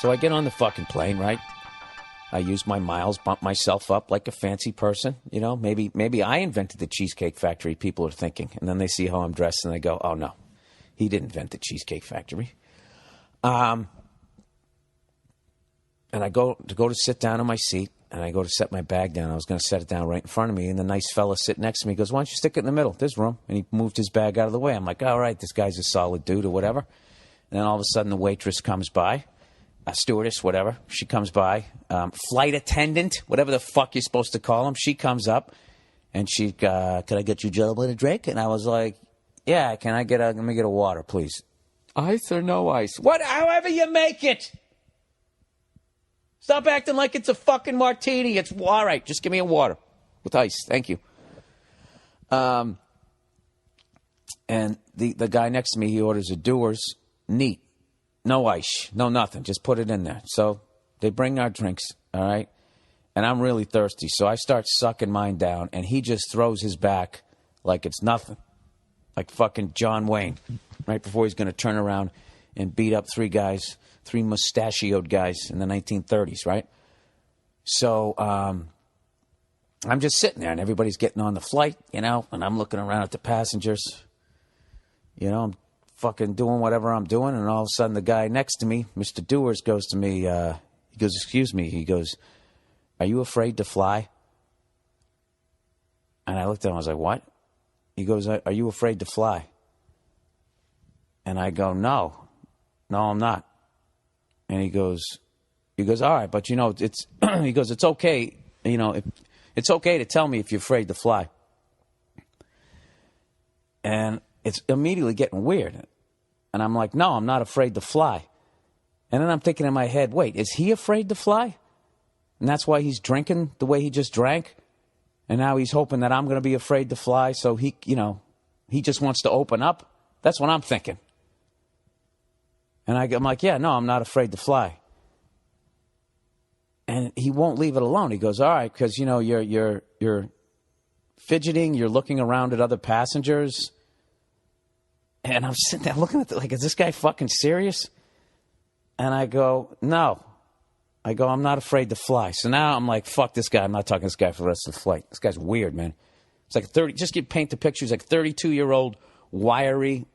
So I get on the fucking plane, right? I use my miles, bump myself up like a fancy person. You know, maybe I invented the Cheesecake Factory, people are thinking. And then they see how I'm dressed and they go, oh, no, he didn't invent the Cheesecake Factory. And I go to sit down in my seat, and I go to set my bag down. I was going to set it down right in front of me, and the nice fella sitting next to me goes, why don't you stick it in the middle? There's room. And he moved his bag out of the way. I'm like, all right, this guy's a solid dude or whatever. And then all of a sudden the waitress comes by. A stewardess, whatever. She comes by. Flight attendant, whatever the fuck you're supposed to call them. She comes up, and she, can I get you gentlemen a drink? And I was like, yeah, let me get a water, please. Ice or no ice? However you make it. Stop acting like it's a fucking martini. It's all right. Just give me a water with ice. Thank you. And the guy next to me, he orders a Dewar's neat. No ice, no nothing. Just put it in there. So they bring our drinks, all right? And I'm really thirsty. So I start sucking mine down, and he just throws his back like it's nothing. Like fucking John Wayne, right before he's going to turn around and beat up three mustachioed guys in the 1930s, right? So I'm just sitting there, and everybody's getting on the flight, you know, and I'm looking around at the passengers. You know, I'm fucking doing whatever I'm doing, and all of a sudden the guy next to me, Mr. Dewars, goes to me, he goes, excuse me, he goes, are you afraid to fly? And I looked at him, I was like, what? He goes, are you afraid to fly? And I go, no, I'm not. And he goes, all right, but you know, he goes, it's okay, you know, it's okay to tell me if you're afraid to fly. And it's immediately getting weird. And I'm like, no, I'm not afraid to fly. And then I'm thinking in my head, wait, is he afraid to fly? And that's why he's drinking the way he just drank? And now he's hoping that I'm going to be afraid to fly, so he just wants to open up? That's what I'm thinking. And I'm like, yeah, no, I'm not afraid to fly. And he won't leave it alone. He goes, all right, because, you know, you're fidgeting, you're looking around at other passengers. And I'm sitting there looking at it like, is this guy fucking serious? And I go, no. I go, I'm not afraid to fly. So now I'm like, fuck this guy. I'm not talking to this guy for the rest of the flight. This guy's weird, man. It's like paint the picture. He's like 32-year-old, wiry,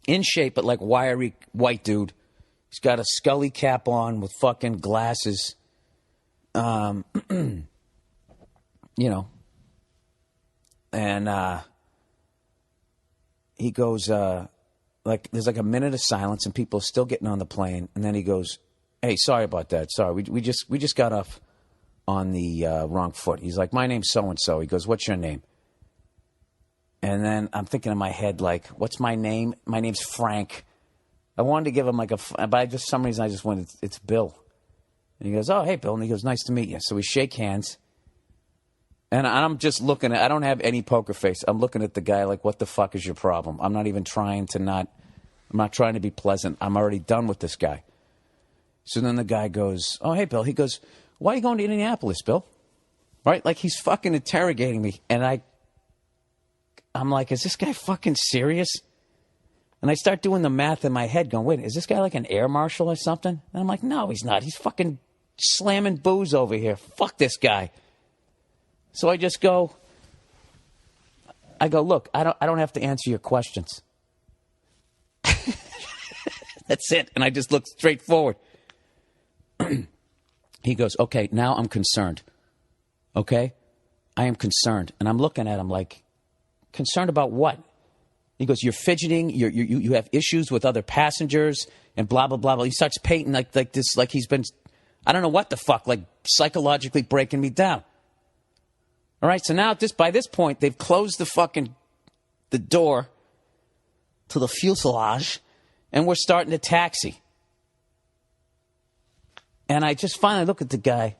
in shape, but like wiry white dude. He's got a Scully cap on with fucking glasses. You know. And, he goes, like, there's like a minute of silence and people are still getting on the plane. And then he goes, hey, sorry about that. Sorry. We just got off on the wrong foot. He's like, my name's so-and-so. He goes, what's your name? And then I'm thinking in my head, like, what's my name? My name's Frank. I wanted to give him like but for some reason I just wanted, it's Bill. And he goes, oh, hey, Bill. And he goes, nice to meet you. So we shake hands. And I'm just looking I don't have any poker face. I'm looking at the guy like, what the fuck is your problem? I'm not even trying to I'm not trying to be pleasant. I'm already done with this guy. So then the guy goes, oh, hey, Bill. He goes, why are you going to Indianapolis, Bill? Right? Like he's fucking interrogating me. And I'm like, is this guy fucking serious? And I start doing the math in my head going, wait, is this guy like an air marshal or something? And I'm like, no, he's not. He's fucking slamming booze over here. Fuck this guy. So I just go, look, I don't have to answer your questions. That's it. And I just look straight forward. He goes, okay, now I'm concerned. Okay? I am concerned. And I'm looking at him like, concerned about what? He goes, you're fidgeting, you have issues with other passengers, and blah, blah, blah, blah. He starts painting like this, like he's been, I don't know what the fuck, like psychologically breaking me down. All right, so now by this point, they've closed the door to the fuselage, and we're starting to taxi. And I just finally look at the guy,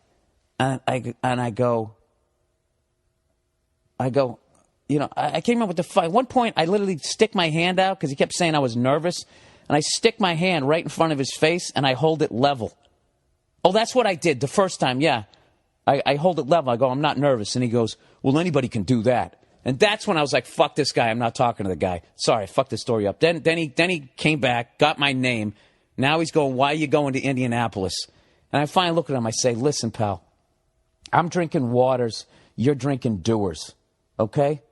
and I go, you know, I came up with the fight. At one point, I literally stick my hand out because he kept saying I was nervous, and I stick my hand right in front of his face, and I hold it level. Oh, that's what I did the first time, yeah. I hold it level. I go, I'm not nervous. And he goes, well, anybody can do that. And that's when I was like, fuck this guy. I'm not talking to the guy. Sorry, I fucked the story up. Then he came back, got my name, Now he's going, why are you going to Indianapolis? And I finally look at him. I say, listen, pal, I'm drinking waters. You're drinking Doers. Okay?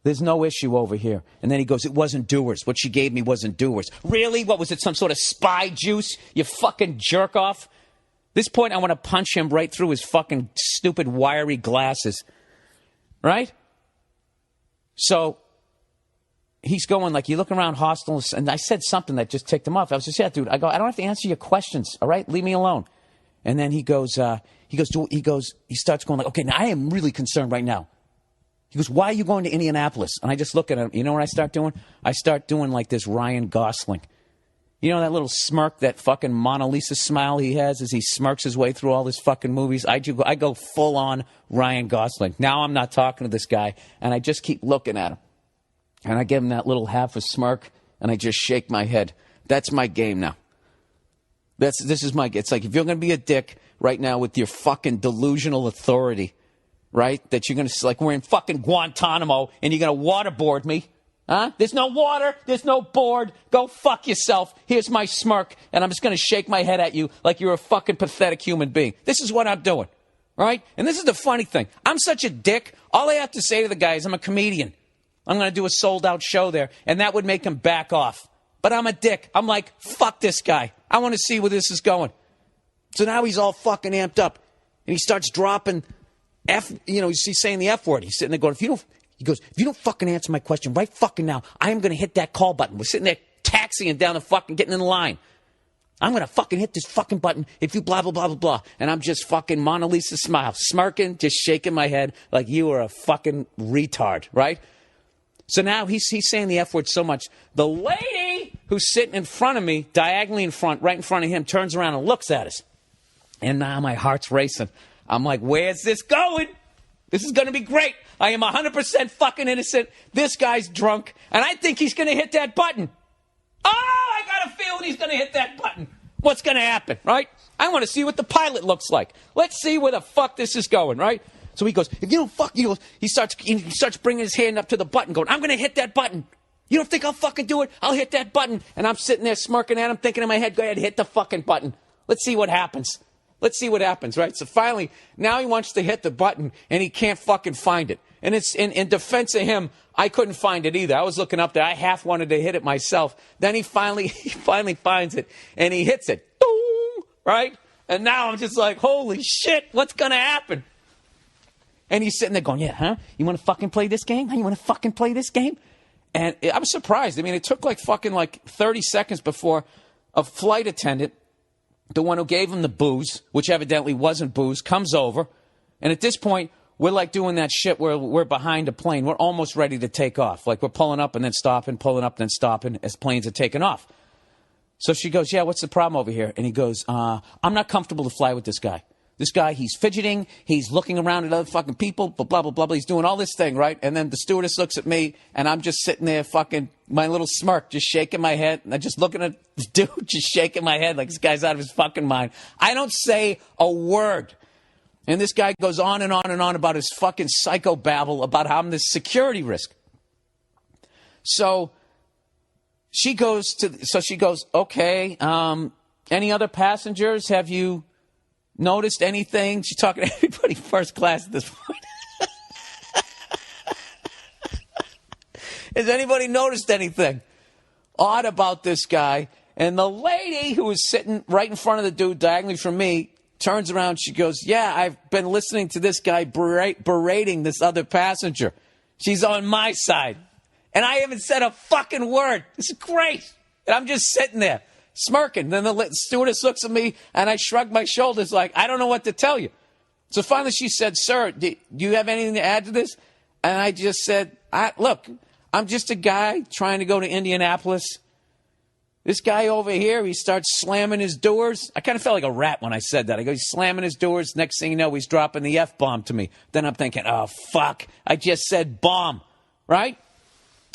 There's no issue over here. And then he goes, it wasn't Doers. What she gave me wasn't Doers. Really? What was it? Some sort of spy juice? You fucking jerk off? This point, I want to punch him right through his fucking stupid wiry glasses. Right? So he's going like, you look around hostile. And I said something that just ticked him off. I was just, yeah, dude, I go, I don't have to answer your questions. All right? Leave me alone. And then he starts going like, okay, now I am really concerned right now. He goes, why are you going to Indianapolis? And I just look at him. You know what I start doing? I start doing like this Ryan Gosling. You know that little smirk, that fucking Mona Lisa smile he has as he smirks his way through all his fucking movies? I go full on Ryan Gosling. Now I'm not talking to this guy, and I just keep looking at him. And I give him that little half a smirk, and I just shake my head. That's my game now. This is my game. It's like, if you're going to be a dick right now with your fucking delusional authority, right, that you're going to, like, we're in fucking Guantanamo, and you're going to waterboard me. Huh? There's no water. There's no board. Go fuck yourself. Here's my smirk, and I'm just going to shake my head at you like you're a fucking pathetic human being. This is what I'm doing, right? And this is the funny thing. I'm such a dick. All I have to say to the guy is I'm a comedian. I'm going to do a sold-out show there, and that would make him back off. But I'm a dick. I'm like, fuck this guy. I want to see where this is going. So now he's all fucking amped up, and he starts dropping he's saying the F word. He's sitting there going, if you don't fucking answer my question right fucking now, I am going to hit that call button. We're sitting there taxiing down the fucking, getting in the line. I'm going to fucking hit this fucking button if you blah, blah, blah, blah, blah. And I'm just fucking Mona Lisa smile, smirking, just shaking my head like you are a fucking retard, right? So now he's saying the F word so much. The lady who's sitting in front of me, diagonally in front, right in front of him, turns around and looks at us. And now my heart's racing. I'm like, where's this going? This is going to be great. I am 100% fucking innocent. This guy's drunk, and I think he's going to hit that button. Oh, I got a feeling he's going to hit that button. What's going to happen, right? I want to see what the pilot looks like. Let's see where the fuck this is going, right? So he goes, if you don't fuck, he starts bringing his hand up to the button, going, I'm going to hit that button. You don't think I'll fucking do it? I'll hit that button. And I'm sitting there smirking at him, thinking in my head, go ahead, hit the fucking button. Let's see what happens. Let's see what happens, right? So finally, now he wants to hit the button, and he can't fucking find it. And it's in defense of him, I couldn't find it either. I was looking up there. I half wanted to hit it myself. Then he finally finds it, and he hits it. Boom! Right? And now I'm just like, holy shit, what's going to happen? And he's sitting there going, yeah, huh? You want to fucking play this game? You want to fucking play this game? And I was surprised. I mean, it took like 30 seconds before a flight attendant, the one who gave him the booze, which evidently wasn't booze, comes over. And at this point, we're like doing that shit where we're behind a plane. We're almost ready to take off. Like we're pulling up and then stopping, pulling up and then stopping as planes are taking off. So she goes, yeah, what's the problem over here? And he goes, I'm not comfortable to fly with this guy. This guy, he's fidgeting. He's looking around at other fucking people, blah, blah, blah, blah. He's doing all this thing, right? And then the stewardess looks at me, and I'm just sitting there fucking, my little smirk, just shaking my head. And I'm just looking at this dude, just shaking my head like this guy's out of his fucking mind. I don't say a word. And this guy goes on and on and on about his fucking psychobabble about how I'm this security risk. So she goes, okay, any other passengers? Have you noticed anything? She's talking to everybody first class at this point. Has anybody noticed anything odd about this guy? And the lady who was sitting right in front of the dude diagonally from me turns around. She goes, yeah, I've been listening to this guy berating this other passenger. She's on my side. And I haven't said a fucking word. This is great. And I'm just sitting there smirking. Then the stewardess looks at me, and I shrug my shoulders like, I don't know what to tell you. So finally she said, sir, do you have anything to add to this? And I just said, look, I'm just a guy trying to go to Indianapolis. This guy over here, he starts slamming his doors. I kind of felt like a rat when I said that. I go, he's slamming his doors. Next thing you know, he's dropping the F-bomb to me. Then I'm thinking, oh, fuck, I just said bomb, right?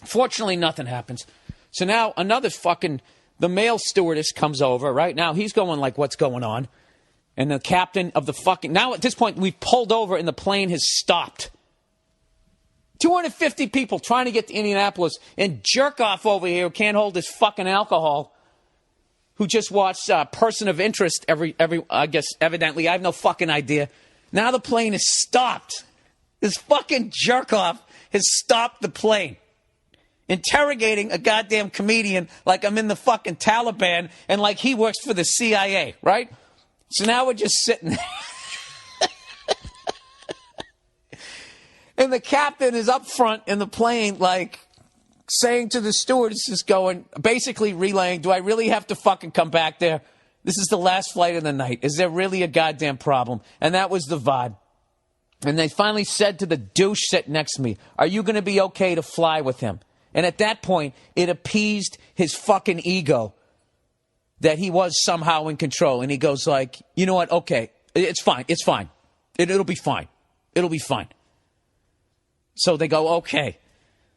Fortunately, nothing happens. So now another fucking, the male stewardess comes over, right? Now he's going like, what's going on? And the captain of the fucking, now at this point, we've pulled over and the plane has stopped. 250 people trying to get to Indianapolis, and jerk off over here who can't hold his fucking alcohol, who just watched Person of Interest I guess, evidently. I have no fucking idea. Now the plane is stopped. This fucking jerk-off has stopped the plane, interrogating a goddamn comedian like I'm in the fucking Taliban and like he works for the CIA, right? So now we're just sitting there. And the captain is up front in the plane, like, saying to the stewardess, basically relaying, do I really have to fucking come back there? This is the last flight of the night. Is there really a goddamn problem? And that was the vibe. And they finally said to the douche sitting next to me, are you going to be okay to fly with him? And at that point, it appeased his fucking ego that he was somehow in control. And he goes like, you know what? Okay, it's fine. It's fine. It'll be fine. It'll be fine. So they go, okay.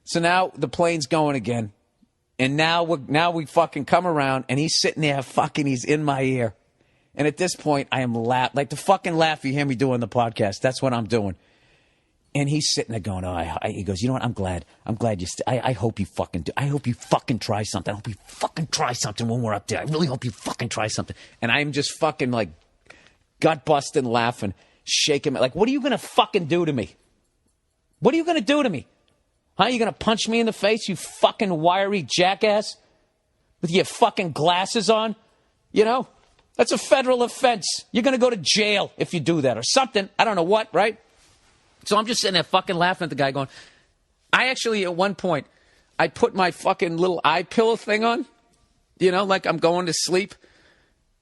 So now the plane's going again. And now we fucking come around and he's sitting there fucking, he's in my ear. And at this point, I am like the fucking laugh you hear me doing the podcast. That's what I'm doing. And he's sitting there going, he goes, you know what? I'm glad you, I hope you fucking do. I hope you fucking try something. I hope you fucking try something when we're up there. I really hope you fucking try something. And I'm just fucking like gut busting laughing, shaking. Like, what are you going to fucking do to me? What are you going to do to me? Huh? You going to punch me in the face, you fucking wiry jackass? With your fucking glasses on? You know? That's a federal offense. You're going to go to jail if you do that or something. I don't know what, right? So I'm just sitting there fucking laughing at the guy going, I actually, at one point, I put my fucking little eye pillow thing on, you know, like I'm going to sleep.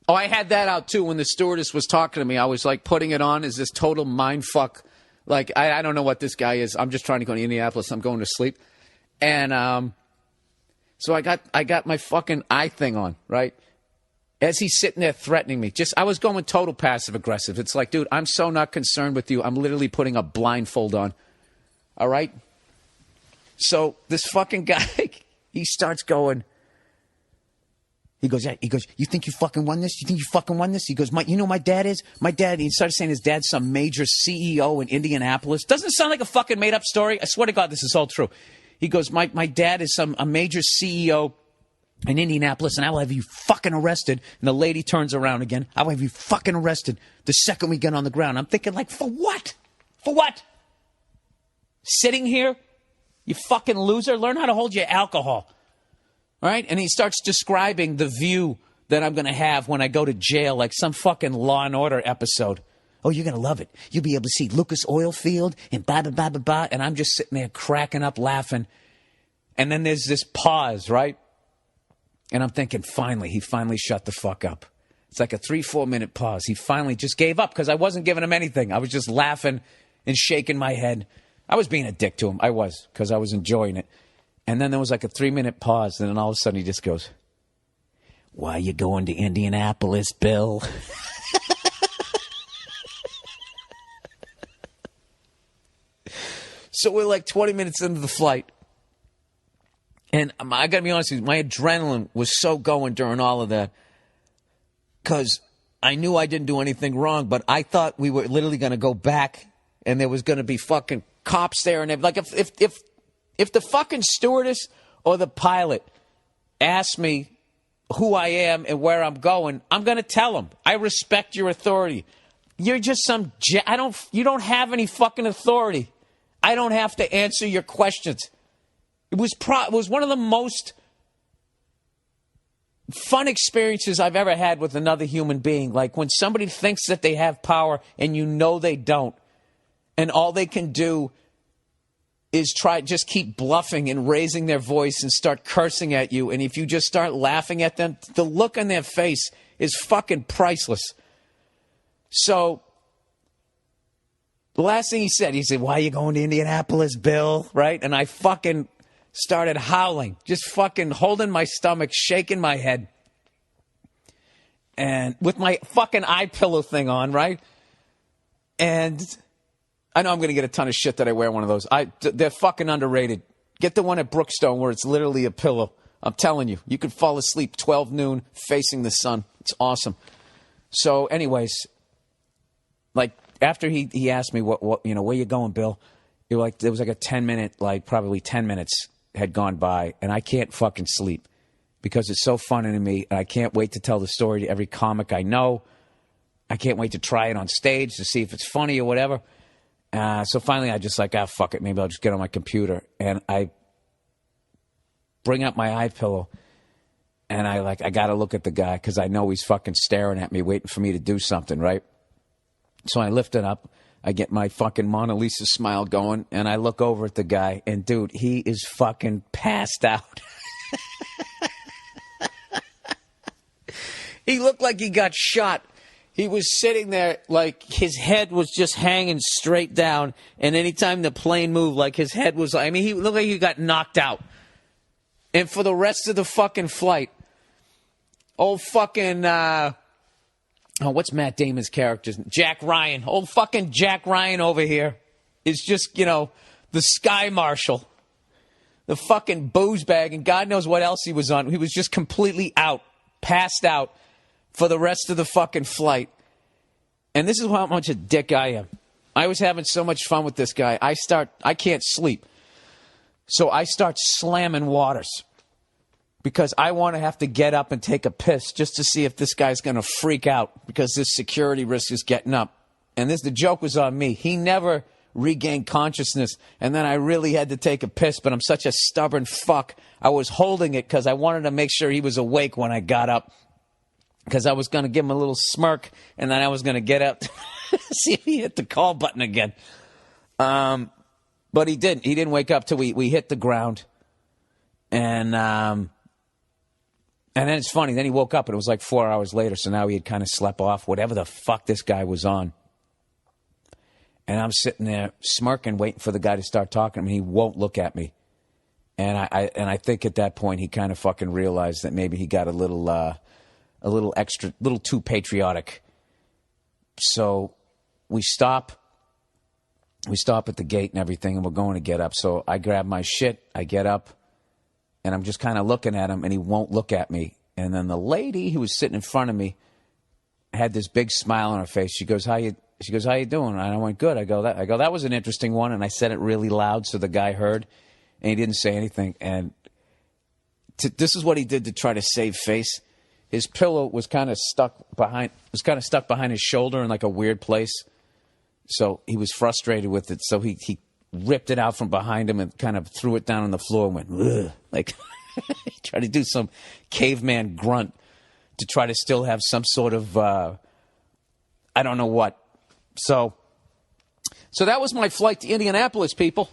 Oh, I had that out too when the stewardess was talking to me. I was like putting it on as this total mind fuck. Like, I don't know what this guy is. I'm just trying to go to Indianapolis. I'm going to sleep. And so I got my fucking eye thing on, right? As he's sitting there threatening me. I was going total passive aggressive. It's like, dude, I'm so not concerned with you. I'm literally putting a blindfold on. All right? So this fucking guy, he starts going. He goes, you think you fucking won this? You think you fucking won this? He goes, you know my dad is? My dad, he started saying his dad's some major CEO in Indianapolis. Doesn't it sound like a fucking made-up story? I swear to God, this is all true. He goes, my dad is a major CEO in Indianapolis, and I will have you fucking arrested. And the lady turns around again. I will have you fucking arrested the second we get on the ground. I'm thinking, like, for what? For what? Sitting here? You fucking loser. Learn how to hold your alcohol. All right? And he starts describing the view that I'm going to have when I go to jail, like some fucking Law and Order episode. Oh, you're going to love it. You'll be able to see Lucas Oil Field and blah, blah, blah, blah, blah. And I'm just sitting there cracking up laughing. And then there's this pause, right? And I'm thinking, he finally shut the fuck up. It's like a 3-4 minute pause. He finally just gave up because I wasn't giving him anything. I was just laughing and shaking my head. I was being a dick to him. I was, because I was enjoying it. And then there was like a 3-minute pause, and then all of a sudden he just goes, why you going to Indianapolis, Bill? So we're like 20 minutes into the flight. And I got to be honest with you, my adrenaline was so going during all of that because I knew I didn't do anything wrong, but I thought we were literally going to go back and there was going to be fucking cops there. And like if the fucking stewardess or the pilot asked me who I am and where I'm going, I'm going to tell them. I respect your authority. You're just you don't have any fucking authority. I don't have to answer your questions. It was one of the most fun experiences I've ever had with another human being. Like when somebody thinks that they have power and you know they don't, and all they can do is just keep bluffing and raising their voice and start cursing at you. And if you just start laughing at them, the look on their face is fucking priceless. So the last thing he said, why are you going to Indianapolis, Bill? Right? And I fucking started howling, just fucking holding my stomach, shaking my head. And with my fucking eye pillow thing on, right? And I know I'm going to get a ton of shit that I wear one of those. They're fucking underrated. Get the one at Brookstone where it's literally a pillow. I'm telling you, you could fall asleep 12 noon facing the sun. It's awesome. So anyways, like after he asked me what where you going, Bill? There was like a 10-minute, like probably 10 minutes had gone by and I can't fucking sleep. because it's so funny to me. And I can't wait to tell the story to every comic I know. I can't wait to try it on stage to see if it's funny or whatever. So finally, I just like, fuck it. Maybe I'll just get on my computer. And I bring up my iPillow, and I got to look at the guy because I know he's fucking staring at me, waiting for me to do something, right? So I lift it up. I get my fucking Mona Lisa smile going, and I look over at the guy, and dude, he is fucking passed out. He looked like he got shot. He was sitting there like his head was just hanging straight down, and anytime the plane moved, like his head was, I mean, he looked like he got knocked out. And for the rest of the fucking flight, old fucking, what's Matt Damon's character's name? Jack Ryan. Old fucking Jack Ryan over here is just, the sky marshal. The fucking booze bag, and God knows what else he was on. He was just completely out, passed out for the rest of the fucking flight. And this is how much a dick I am. I was having so much fun with this guy. I can't sleep. So I start slamming waters because I want to have to get up and take a piss just to see if this guy's going to freak out because this security risk is getting up. And the joke was on me. He never regained consciousness, and then I really had to take a piss, but I'm such a stubborn fuck. I was holding it because I wanted to make sure he was awake when I got up because I was going to give him a little smirk, and then I was going to get up see if he hit the call button again. But he didn't. He didn't wake up till we hit the ground. And then it's funny. Then he woke up, and it was like 4 hours later, so now he had kind of slept off whatever the fuck this guy was on. And I'm sitting there smirking, waiting for the guy to start talking to me. He won't look at me. And I think at that point he kind of fucking realized that maybe he got a little too patriotic. So we stop at the gate and everything, and we're going to get up. So I grab my shit, I get up, and I'm just kind of looking at him, and he won't look at me. And then the lady who was sitting in front of me had this big smile on her face. She goes, how you doing? And I went, good. I go, that was an interesting one. And I said it really loud so the guy heard, and he didn't say anything. And this is what he did to try to save face. His pillow was kind of stuck behind his shoulder in like a weird place. So he was frustrated with it. So he ripped it out from behind him and kind of threw it down on the floor and went, ugh, like he tried to do some caveman grunt to try to still have some sort of, I don't know what. So that was my flight to Indianapolis, people.